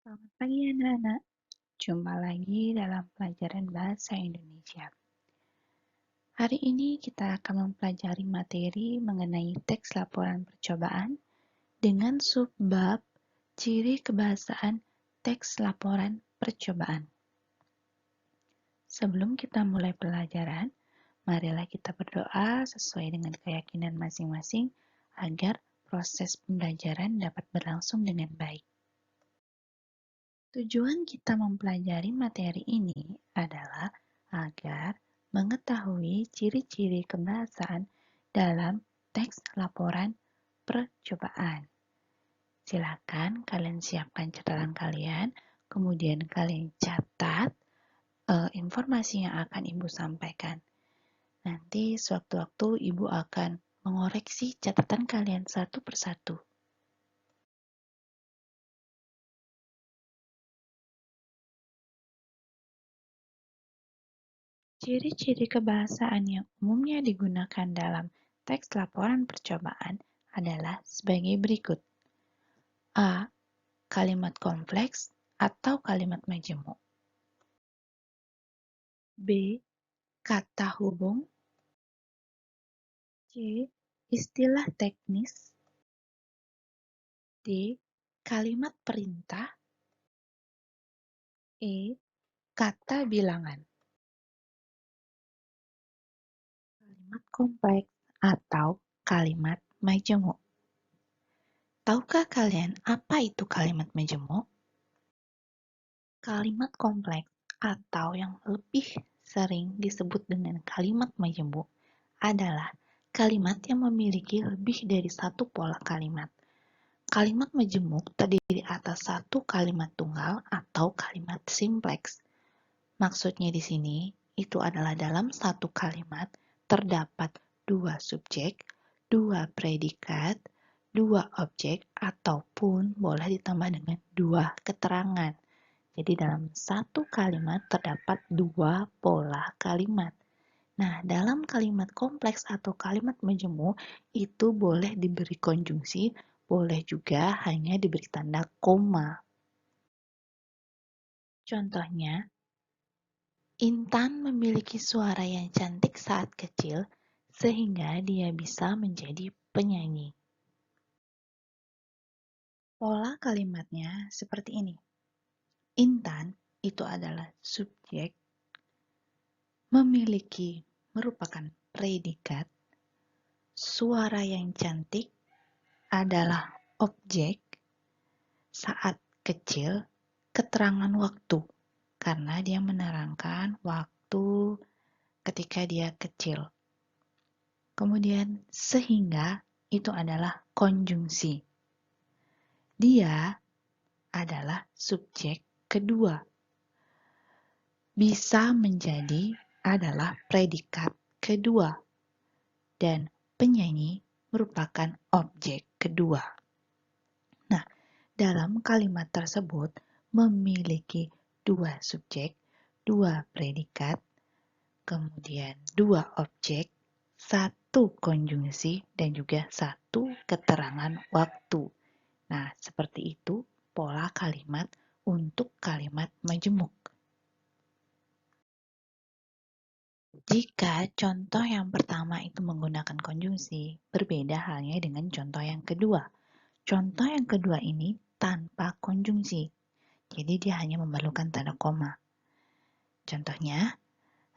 Selamat pagi anak-anak, jumpa lagi dalam pelajaran Bahasa Indonesia. Hari ini kita akan mempelajari materi mengenai teks laporan percobaan dengan subbab ciri kebahasaan teks laporan percobaan. Sebelum kita mulai pelajaran, marilah kita berdoa sesuai dengan keyakinan masing-masing agar proses pembelajaran dapat berlangsung dengan baik. Tujuan kita mempelajari materi ini adalah agar mengetahui ciri-ciri kebahasaan dalam teks laporan percobaan. Silakan kalian siapkan catatan kalian, kemudian kalian catat informasi yang akan Ibu sampaikan. Nanti sewaktu-waktu Ibu akan mengoreksi catatan kalian satu persatu. Ciri-ciri kebahasaan yang umumnya digunakan dalam teks laporan percobaan adalah sebagai berikut. A. Kalimat kompleks atau kalimat majemuk. B. Kata hubung. C. Istilah teknis. D. Kalimat perintah. E. Kata bilangan. Kalimat kompleks atau kalimat majemuk. Tahukah kalian apa itu kalimat majemuk? Kalimat kompleks atau yang lebih sering disebut dengan kalimat majemuk adalah kalimat yang memiliki lebih dari satu pola kalimat. Kalimat majemuk terdiri atas satu kalimat tunggal atau kalimat simpleks. Maksudnya di sini, itu adalah dalam satu kalimat terdapat dua subjek, dua predikat, dua objek, ataupun boleh ditambah dengan dua keterangan. Jadi dalam satu kalimat terdapat dua pola kalimat. Nah, dalam kalimat kompleks atau kalimat majemuk itu boleh diberi konjungsi, boleh juga hanya diberi tanda koma. Contohnya, Intan memiliki suara yang cantik saat kecil sehingga dia bisa menjadi penyanyi. Pola kalimatnya seperti ini. Intan itu adalah subjek, memiliki merupakan predikat, suara yang cantik adalah objek, saat kecil keterangan waktu karena dia menerangkan waktu ketika dia kecil. Kemudian sehingga itu adalah konjungsi. Dia adalah subjek kedua. Bisa menjadi adalah predikat kedua. Dan penyanyi merupakan objek kedua. Nah, dalam kalimat tersebut memiliki dua subjek, dua predikat, kemudian dua objek, satu konjungsi, dan juga satu keterangan waktu. Nah, seperti itu pola kalimat untuk kalimat majemuk. Jika contoh yang pertama itu menggunakan konjungsi, berbeda halnya dengan contoh yang kedua. Contoh yang kedua ini tanpa konjungsi, jadi dia hanya memerlukan tanda koma. Contohnya,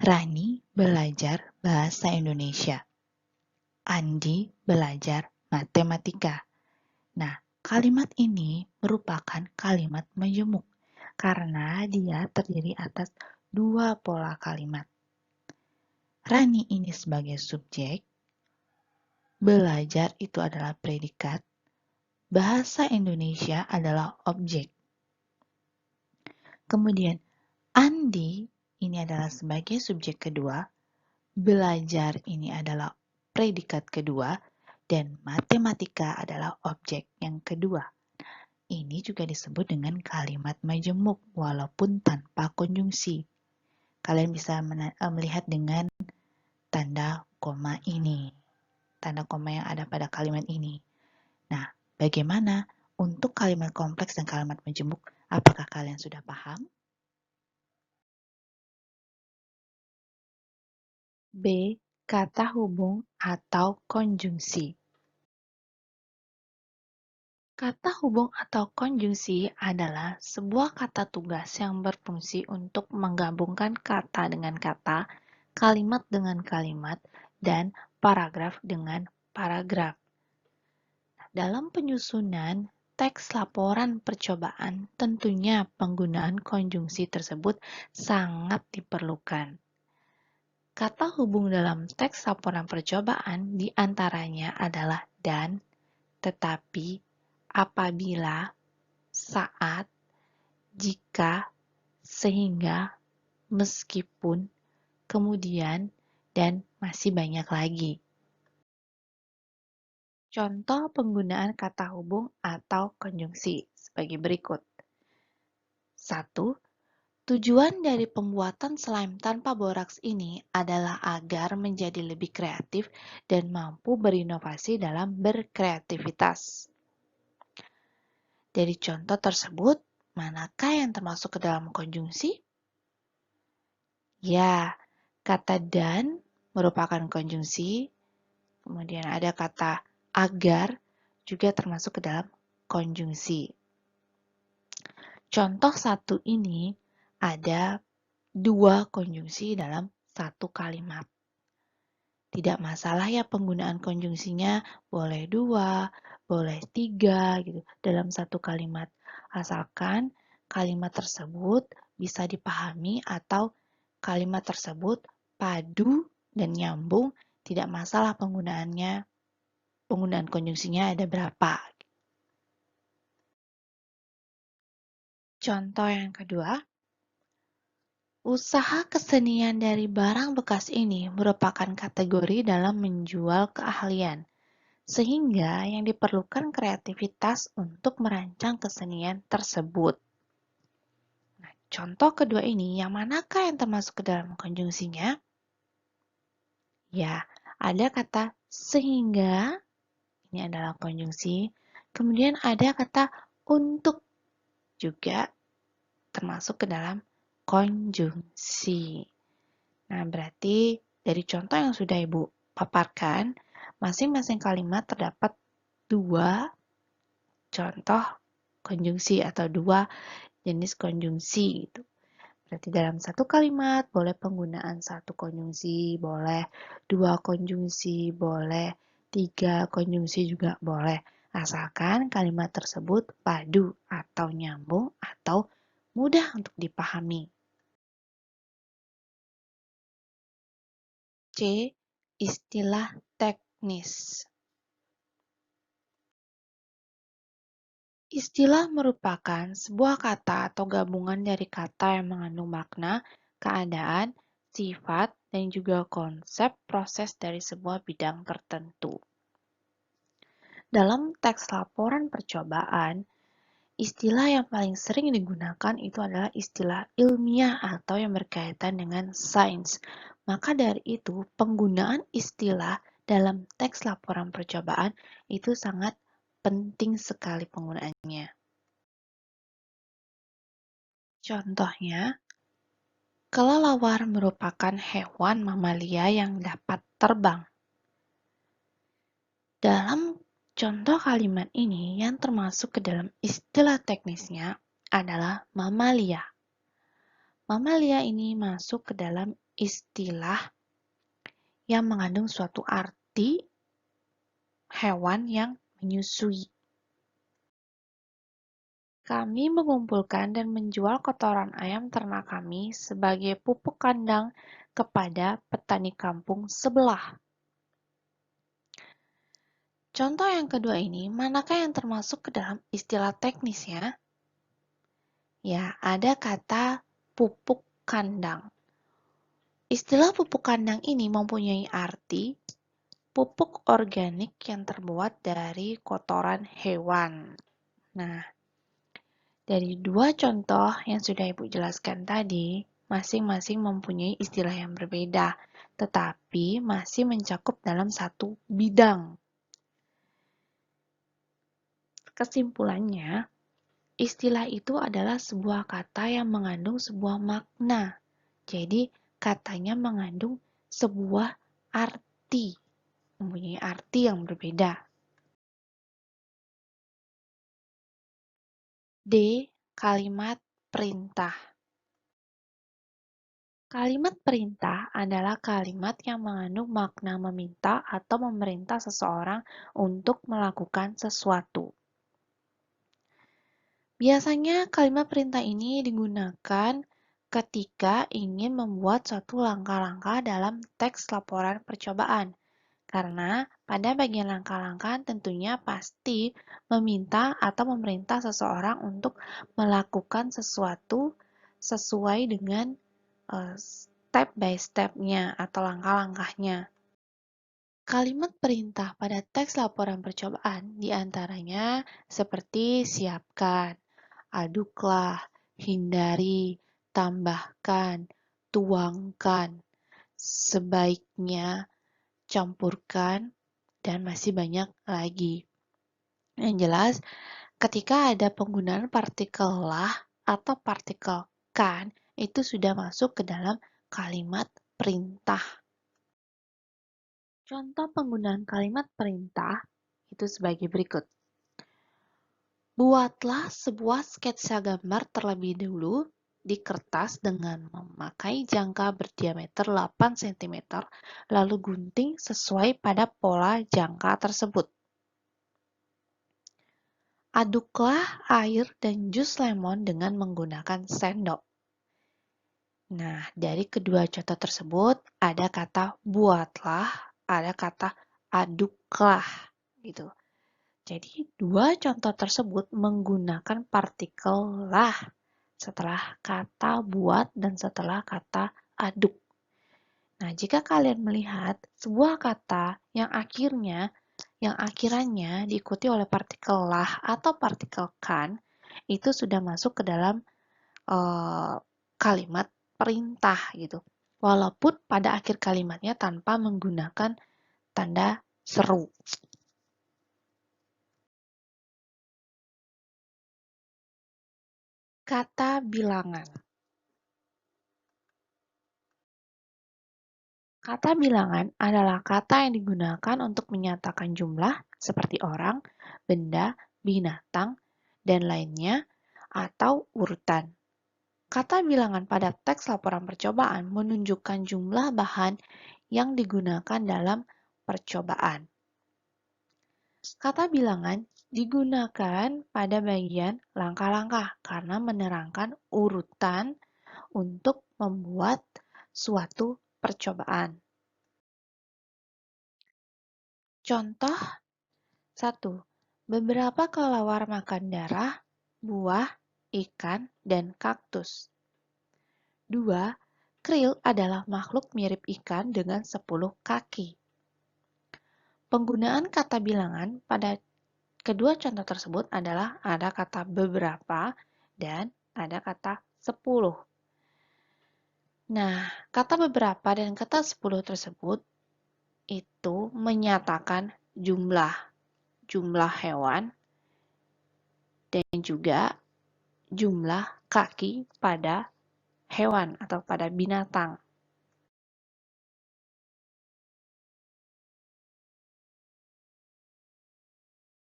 Rani belajar bahasa Indonesia. Andi belajar matematika. Nah, kalimat ini merupakan kalimat majemuk karena dia terdiri atas dua pola kalimat. Rani ini sebagai subjek, belajar itu adalah predikat, bahasa Indonesia adalah objek. Kemudian, Andi ini adalah sebagai subjek kedua, belajar ini adalah predikat kedua, dan matematika adalah objek yang kedua. Ini juga disebut dengan kalimat majemuk walaupun tanpa konjungsi. Kalian bisa melihat dengan tanda koma ini. Tanda koma yang ada pada kalimat ini. Nah, bagaimana untuk kalimat kompleks dan kalimat majemuk? Apakah kalian sudah paham? B. Kata hubung atau konjungsi. Kata hubung atau konjungsi adalah sebuah kata tugas yang berfungsi untuk menggabungkan kata dengan kata, kalimat dengan kalimat, dan paragraf dengan paragraf. Dalam penyusunan teks laporan percobaan, tentunya penggunaan konjungsi tersebut sangat diperlukan. Kata hubung dalam teks laporan percobaan diantaranya adalah dan, tetapi, apabila, saat, jika, sehingga, meskipun, kemudian, dan masih banyak lagi. Contoh penggunaan kata hubung atau konjungsi sebagai berikut. 1. Tujuan dari pembuatan slime tanpa boraks ini adalah agar menjadi lebih kreatif dan mampu berinovasi dalam berkreativitas. Dari contoh tersebut, manakah yang termasuk ke dalam konjungsi? Ya, kata dan merupakan konjungsi, kemudian ada kata agar juga termasuk ke dalam konjungsi. Contoh satu ini ada dua konjungsi dalam satu kalimat. Tidak masalah ya penggunaan konjungsinya, boleh dua, boleh tiga gitu dalam satu kalimat. Asalkan kalimat tersebut bisa dipahami atau kalimat tersebut padu dan nyambung, tidak masalah penggunaannya, penggunaan konjungsinya ada berapa. Contoh yang kedua, usaha kesenian dari barang bekas ini merupakan kategori dalam menjual keahlian, sehingga yang diperlukan kreativitas untuk merancang kesenian tersebut. Nah, contoh kedua ini, yang manakah yang termasuk ke dalam konjungsinya? Ya, ada kata sehingga, ini adalah konjungsi. Kemudian ada kata untuk, juga termasuk ke dalam konjungsi. Nah, berarti dari contoh yang sudah Ibu paparkan, masing-masing kalimat terdapat dua contoh konjungsi atau dua jenis konjungsi gitu. Berarti dalam satu kalimat boleh penggunaan satu konjungsi, boleh dua konjungsi, boleh tiga konjungsi juga boleh. Asalkan kalimat tersebut padu atau nyambung atau mudah untuk dipahami. C. Istilah teknis. Istilah merupakan sebuah kata atau gabungan dari kata yang mengandung makna, keadaan, sifat, dan juga konsep proses dari sebuah bidang tertentu. Dalam teks laporan percobaan, istilah yang paling sering digunakan itu adalah istilah ilmiah atau yang berkaitan dengan sains. Maka dari itu, penggunaan istilah dalam teks laporan percobaan itu sangat penting sekali penggunaannya. Contohnya, kelelawar merupakan hewan mamalia yang dapat terbang. Dalam contoh kalimat ini yang termasuk ke dalam istilah teknisnya adalah mamalia. Mamalia ini masuk ke dalam istilah yang mengandung suatu arti hewan yang menyusui. Kami mengumpulkan dan menjual kotoran ayam ternak kami sebagai pupuk kandang kepada petani kampung sebelah. Contoh yang kedua ini, manakah yang termasuk ke dalam istilah teknisnya? Ya, ada kata pupuk kandang. Istilah pupuk kandang ini mempunyai arti pupuk organik yang terbuat dari kotoran hewan. Nah, dari dua contoh yang sudah Ibu jelaskan tadi, masing-masing mempunyai istilah yang berbeda, tetapi masih mencakup dalam satu bidang. Kesimpulannya, Istilah itu adalah sebuah kata yang mengandung sebuah makna. Jadi, katanya mengandung sebuah arti, mempunyai arti yang berbeda. D. Kalimat perintah. Kalimat perintah adalah kalimat yang mengandung makna meminta atau memerintah seseorang untuk melakukan sesuatu. Biasanya kalimat perintah ini digunakan ketika ingin membuat suatu langkah-langkah dalam teks laporan percobaan. Karena pada bagian langkah-langkah tentunya pasti meminta atau memerintah seseorang untuk melakukan sesuatu sesuai dengan step by step-nya atau langkah-langkahnya. Kalimat perintah pada teks laporan percobaan diantaranya seperti siapkan, aduklah, hindari, tambahkan, tuangkan, sebaiknya, campurkan, dan masih banyak lagi. Yang jelas, ketika ada penggunaan partikel lah atau partikel kan, itu sudah masuk ke dalam kalimat perintah. Contoh penggunaan kalimat perintah itu sebagai berikut. Buatlah sebuah sketsa gambar terlebih dahulu di kertas dengan memakai jangka berdiameter 8 cm, lalu gunting sesuai pada pola jangka tersebut. Aduklah air dan jus lemon dengan menggunakan sendok. Nah, dari kedua contoh tersebut ada kata buatlah, ada kata aduklah gitu. Jadi, dua contoh tersebut menggunakan partikel lah setelah kata buat dan setelah kata aduk. Nah, jika kalian melihat sebuah kata yang akhirannya diikuti oleh partikel lah atau partikel kan, itu sudah masuk ke dalam kalimat perintah gitu. Walaupun pada akhir kalimatnya tanpa menggunakan tanda seru. Kata bilangan. Kata bilangan adalah kata yang digunakan untuk menyatakan jumlah seperti orang, benda, binatang, dan lainnya, atau urutan. Kata bilangan pada teks laporan percobaan menunjukkan jumlah bahan yang digunakan dalam percobaan. Kata bilangan digunakan pada bagian langkah-langkah karena menerangkan urutan untuk membuat suatu percobaan. Contoh 1. Beberapa kelelawar makan darah, buah, ikan, dan kaktus. 2. Krill adalah makhluk mirip ikan dengan 10 kaki. Penggunaan kata bilangan pada kedua contoh tersebut adalah ada kata beberapa dan ada kata 10. Nah, kata beberapa dan kata 10 tersebut itu menyatakan jumlah hewan dan juga jumlah kaki pada hewan atau pada binatang.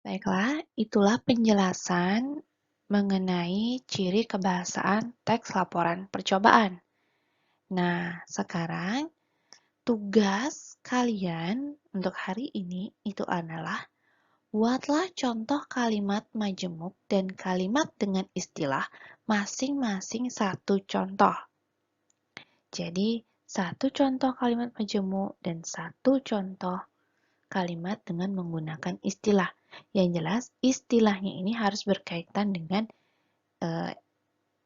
Baiklah, itulah penjelasan mengenai ciri kebahasaan teks laporan percobaan. Nah, sekarang tugas kalian untuk hari ini itu adalah buatlah contoh kalimat majemuk dan kalimat dengan istilah masing-masing satu contoh. Jadi, satu contoh kalimat majemuk dan satu contoh kalimat dengan menggunakan istilah. Yang jelas, istilahnya ini harus berkaitan dengan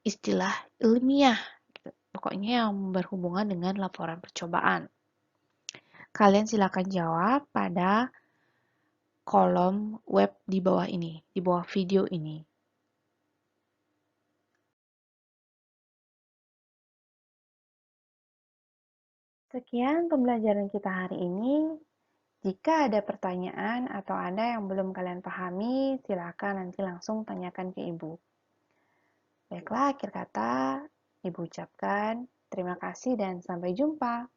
istilah ilmiah. Gitu. Pokoknya yang berhubungan dengan laporan percobaan. Kalian silakan jawab pada kolom web di bawah ini, di bawah video ini. Sekian pembelajaran kita hari ini. Jika ada pertanyaan atau ada yang belum kalian pahami, silakan nanti langsung tanyakan ke Ibu. Baiklah, akhir kata Ibu ucapkan terima kasih dan sampai jumpa.